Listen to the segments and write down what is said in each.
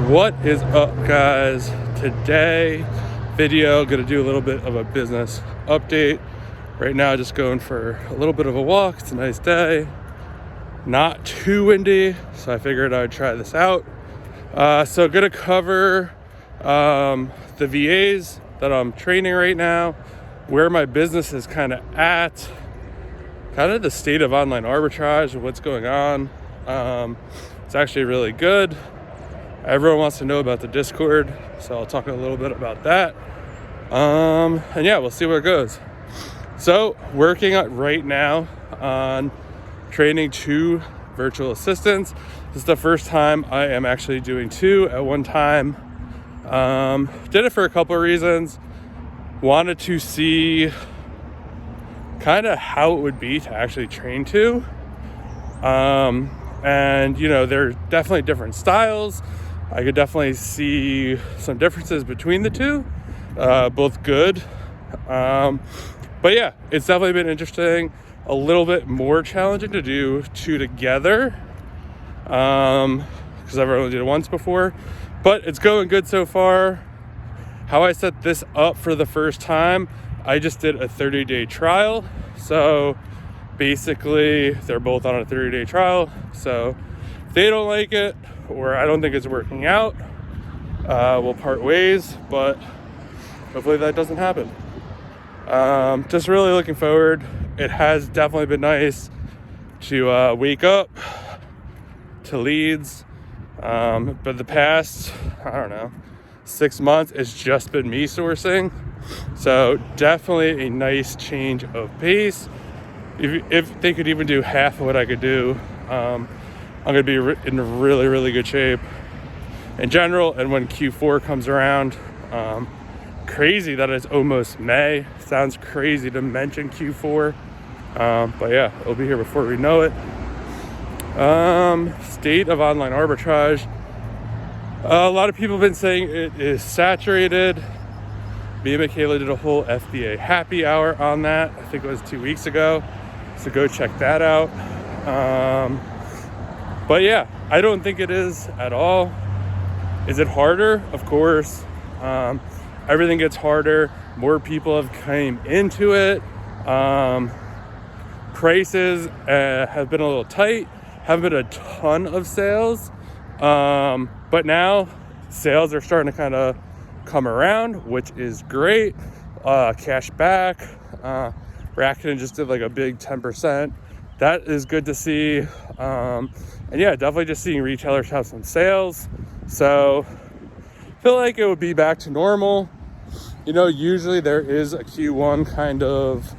What is up, guys? Today video gonna do a little bit of a business update. Right now just going for a little bit of a walk. It's a nice day, not too windy, so I figured I'd try this out. So gonna cover the VAs that I'm training right now, where my business is kind of at, kind of the state of online arbitrage and what's going on. It's actually really good. Everyone wants to know about the Discord, so I'll talk a little bit about that. And yeah, we'll see where it goes. So working right now on training 2 virtual assistants. This is the first time I am actually doing 2 at one time. Did it for a couple of reasons. Wanted to see kind of how it would be to actually train 2. And you know, they're definitely different styles. I could definitely see some differences between the 2, both good. But yeah, it's definitely been interesting. A little bit more challenging to do 2 together, because I've only did it once before. But it's going good so far. How I set this up for the first time, I just did a 30-day trial. So basically, they're both on a 30-day trial. So if they don't like it, or I don't think it's working out, we'll part ways, but hopefully that doesn't happen. Just really looking forward. It has definitely been nice to wake up to leads, but the past, I don't know, 6 months, it's just been me sourcing. So definitely a nice change of pace. If they could even do half of what I could do, I'm going to be in really, really good shape in general. And when Q4 comes around, crazy that it's almost May. Sounds crazy to mention Q4. But yeah, it'll be here before we know it. State of online arbitrage. A lot of people have been saying it is saturated. Me and Michaela did a whole FBA happy hour on that. I think it was 2 weeks ago. So go check that out. But yeah, I don't think it is at all. Is it harder? Of course. Everything gets harder. More people have came into it. Prices have been a little tight. Haven't been a ton of sales. But now sales are starting to kind of come around, which is great. Cash back. Rakuten just did like a big 10%. That is good to see. And yeah, definitely just seeing retailers have some sales. So I feel like it would be back to normal. You know, usually there is a Q1 kind of,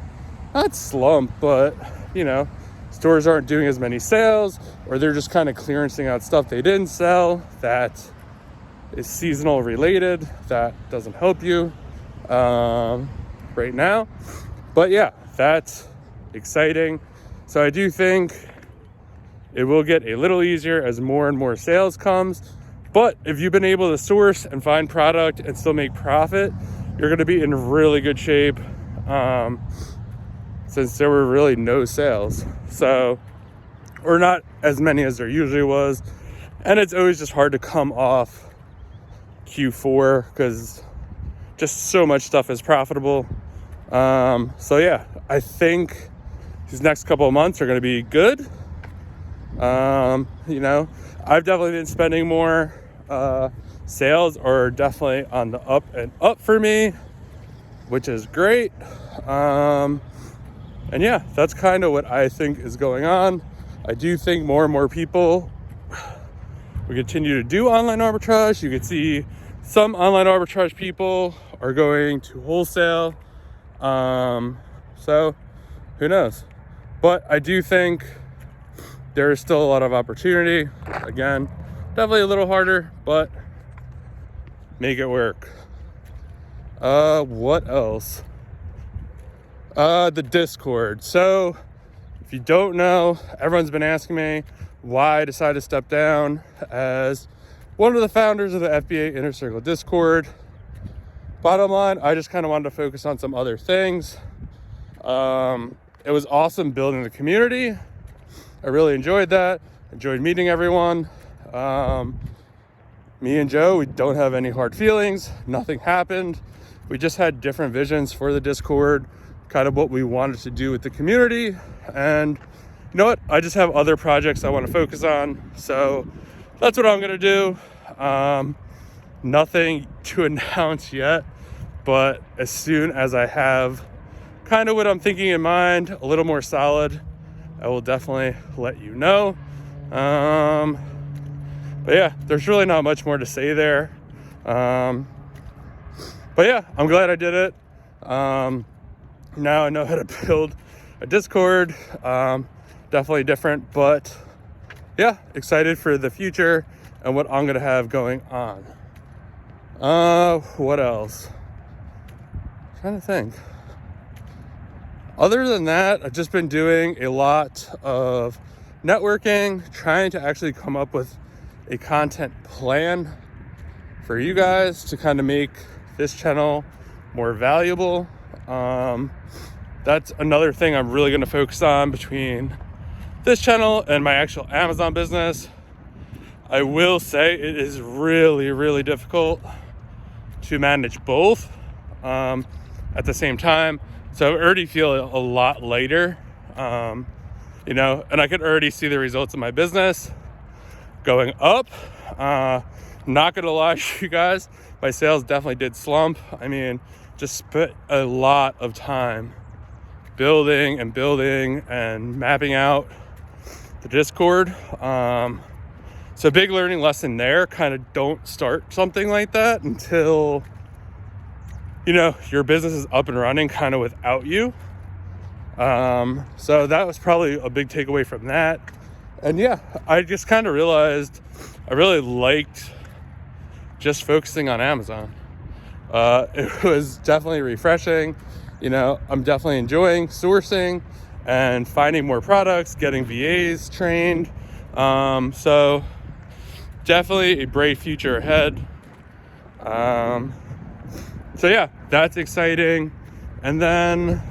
not slump, but you know, stores aren't doing as many sales, or they're just kind of clearancing out stuff they didn't sell that is seasonal related. That doesn't help you right now. But yeah, that's exciting. So I do think it will get a little easier as more and more sales comes. But if you've been able to source and find product and still make profit, you're going to be in really good shape, since there were really no sales. So, or not as many as there usually was. And it's always just hard to come off Q4 because just so much stuff is profitable. So yeah, I think these next couple of months are going to be good. You know, I've definitely been spending more. Sales are definitely on the up and up for me, which is great. And yeah, that's kind of what I think is going on. I do think more and more people will continue to do online arbitrage. You can see some online arbitrage people are going to wholesale. So who knows? But I do think there is still a lot of opportunity. Again, definitely a little harder, but make it work. What else? The Discord. So if you don't know, everyone's been asking me why I decided to step down as one of the founders of the FBA Inner Circle Discord. Bottom line, I just kind of wanted to focus on some other things. It was awesome building the community. I really enjoyed that. Enjoyed meeting everyone. me and Joe, we don't have any hard feelings. Nothing happened. We just had different visions for the Discord, kind of what we wanted to do with the community. And you know what? I just have other projects I want to focus on. So that's what I'm going to do. Nothing to announce yet, but as soon as I have kind of what I'm thinking in mind, a little more solid, I will definitely let you know. But yeah, there's really not much more to say there. But yeah, I'm glad I did it. Now I know how to build a Discord. Definitely different, but yeah, excited for the future and what I'm gonna have going on. What else? I'm trying to think. Other than that, I've just been doing a lot of networking, trying to actually come up with a content plan for you guys to kind of make this channel more valuable. That's another thing I'm really going to focus on between this channel and my actual Amazon business. I will say it is really, really difficult to manage both at the same time. So I already feel a lot lighter, and I could already see the results of my business going up. Not gonna lie to you guys, my sales definitely did slump. I mean, just spent a lot of time building and mapping out the Discord. So big learning lesson there, kind of don't start something like that until your business is up and running kind of without you. So that was probably a big takeaway from that. And yeah, I just kind of realized I really liked just focusing on Amazon. It was definitely refreshing. I'm definitely enjoying sourcing and finding more products, getting VAs trained. So definitely a bright future ahead. So yeah, that's exciting. And then,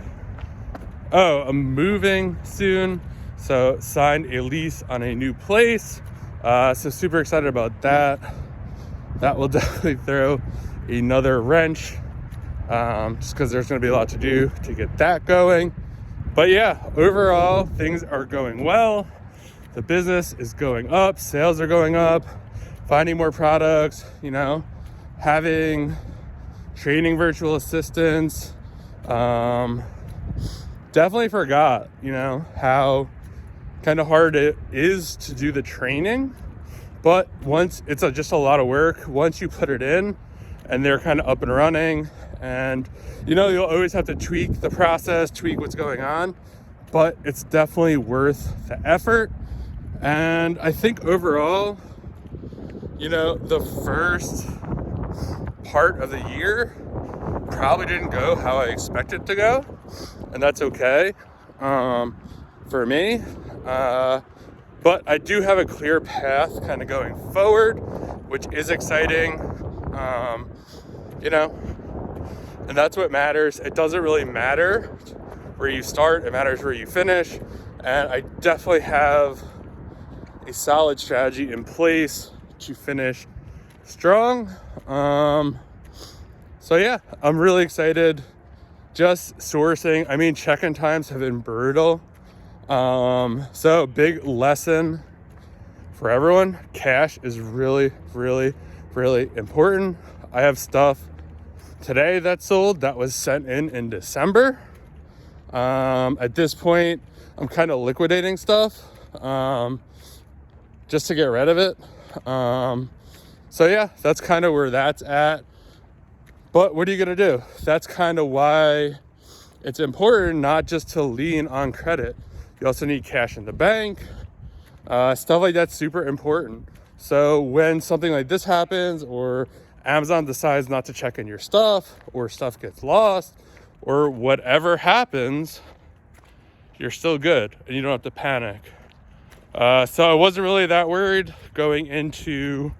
I'm moving soon. So signed a lease on a new place. So super excited about that. That will definitely throw another wrench, just because there's going to be a lot to do to get that going. But yeah, overall, things are going well. The business is going up, sales are going up, finding more products, having training virtual assistants. Definitely forgot, how kind of hard it is to do the training. But once it's just a lot of work, once you put it in and they're kind of up and running, and you'll always have to tweak the process, tweak what's going on, but it's definitely worth the effort. And I think overall, the first part of the year probably didn't go how I expected to go, and that's okay for me. But I do have a clear path kind of going forward, which is exciting. And that's what matters. It doesn't really matter where you start, it matters where you finish. And I definitely have a solid strategy in place to finish strong. So yeah, I'm really excited. Just sourcing, check-in times have been brutal. So big lesson for everyone, cash is really, really, really important. I have stuff today that sold that was sent in December. At this point, I'm kind of liquidating stuff, just to get rid of it. So yeah, that's kind of where that's at. But what are you gonna do? That's kind of why it's important not just to lean on credit. You also need cash in the bank. Stuff like that's super important. So when something like this happens, or Amazon decides not to check in your stuff, or stuff gets lost, or whatever happens, you're still good and you don't have to panic. So I wasn't really that worried going into,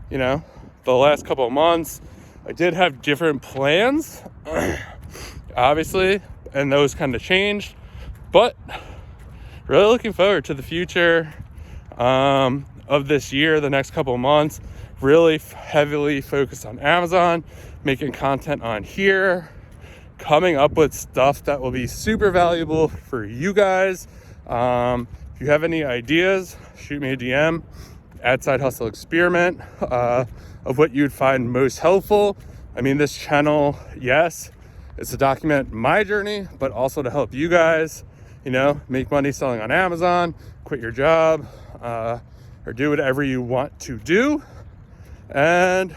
the last couple of months. I did have different plans, obviously, and those kind of changed, but really looking forward to the future. I'm of this year, the next couple of months, really heavily focused on Amazon, making content on here, coming up with stuff that will be super valuable for you guys. If you have any ideas, shoot me a DM at Side Hustle Experiment of what you'd find most helpful. I mean, this channel, yes, it's to document my journey, but also to help you guys, you know, make money selling on Amazon, quit your job, or do whatever you want to do. And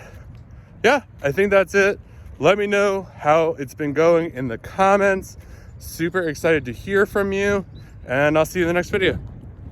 yeah, I think that's it. Let me know how it's been going in the comments. Super excited to hear from you, and I'll see you in the next video.